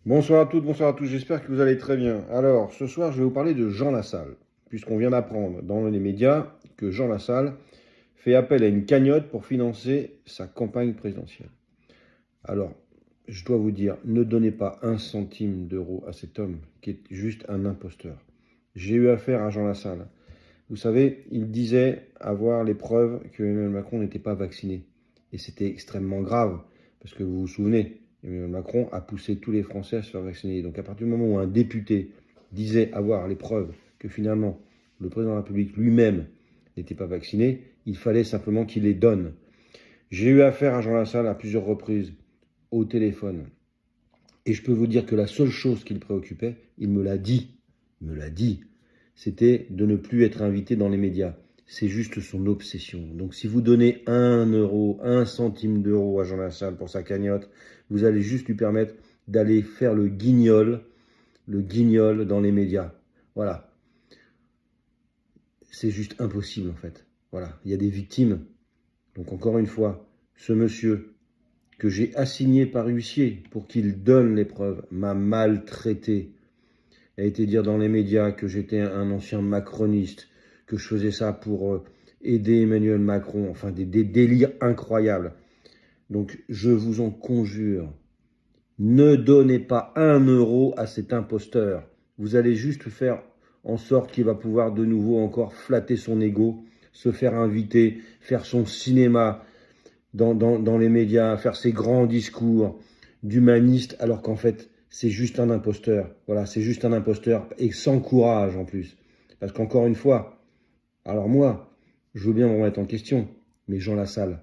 Bonsoir à toutes, bonsoir à tous, j'espère que vous allez très bien. Alors, ce soir, je vais vous parler de Jean Lassalle, puisqu'on vient d'apprendre dans les médias que Jean Lassalle fait appel à une cagnotte pour financer sa campagne présidentielle. Alors, je dois vous dire, ne donnez pas un centime d'euro à cet homme qui est juste un imposteur. J'ai eu affaire à Jean Lassalle. Vous savez, il disait avoir les preuves que Emmanuel Macron n'était pas vacciné. Et c'était extrêmement grave, parce que vous vous souvenez, Emmanuel Macron a poussé tous les Français à se faire vacciner. Donc à partir du moment où un député disait avoir les preuves que finalement le président de la République lui-même n'était pas vacciné, il fallait simplement qu'il les donne. J'ai eu affaire à Jean Lassalle à plusieurs reprises au téléphone. Et je peux vous dire que la seule chose qui le préoccupait, il me l'a dit, c'était de ne plus être invité dans les médias. C'est juste son obsession. Donc si vous donnez 1 euro, 1 centime d'euro à Jean Lassalle pour sa cagnotte, vous allez juste lui permettre d'aller faire le guignol dans les médias. Voilà. C'est juste impossible en fait. Voilà. Il y a des victimes. Donc encore une fois, ce monsieur que j'ai assigné par huissier pour qu'il donne les preuves m'a maltraité. Il a été dire dans les médias que j'étais un ancien macroniste, que je faisais ça pour aider Emmanuel Macron, enfin des délires incroyables. Donc je vous en conjure, ne donnez pas 1 euro à cet imposteur. Vous allez juste faire en sorte qu'il va pouvoir de nouveau encore flatter son ego, se faire inviter, faire son cinéma dans les médias, faire ses grands discours d'humaniste, alors qu'en fait, c'est juste un imposteur. Voilà, c'est juste un imposteur et sans courage en plus. Parce qu'encore une fois, alors moi, je veux bien me remettre en question, mais Jean Lassalle,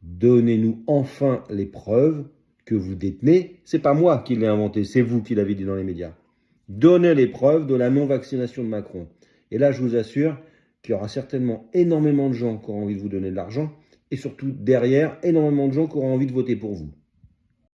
donnez-nous enfin les preuves que vous détenez. C'est pas moi qui l'ai inventé, c'est vous qui l'avez dit dans les médias. Donnez les preuves de la non-vaccination de Macron. Et là, je vous assure qu'il y aura certainement énormément de gens qui auront envie de vous donner de l'argent et surtout derrière, énormément de gens qui auront envie de voter pour vous.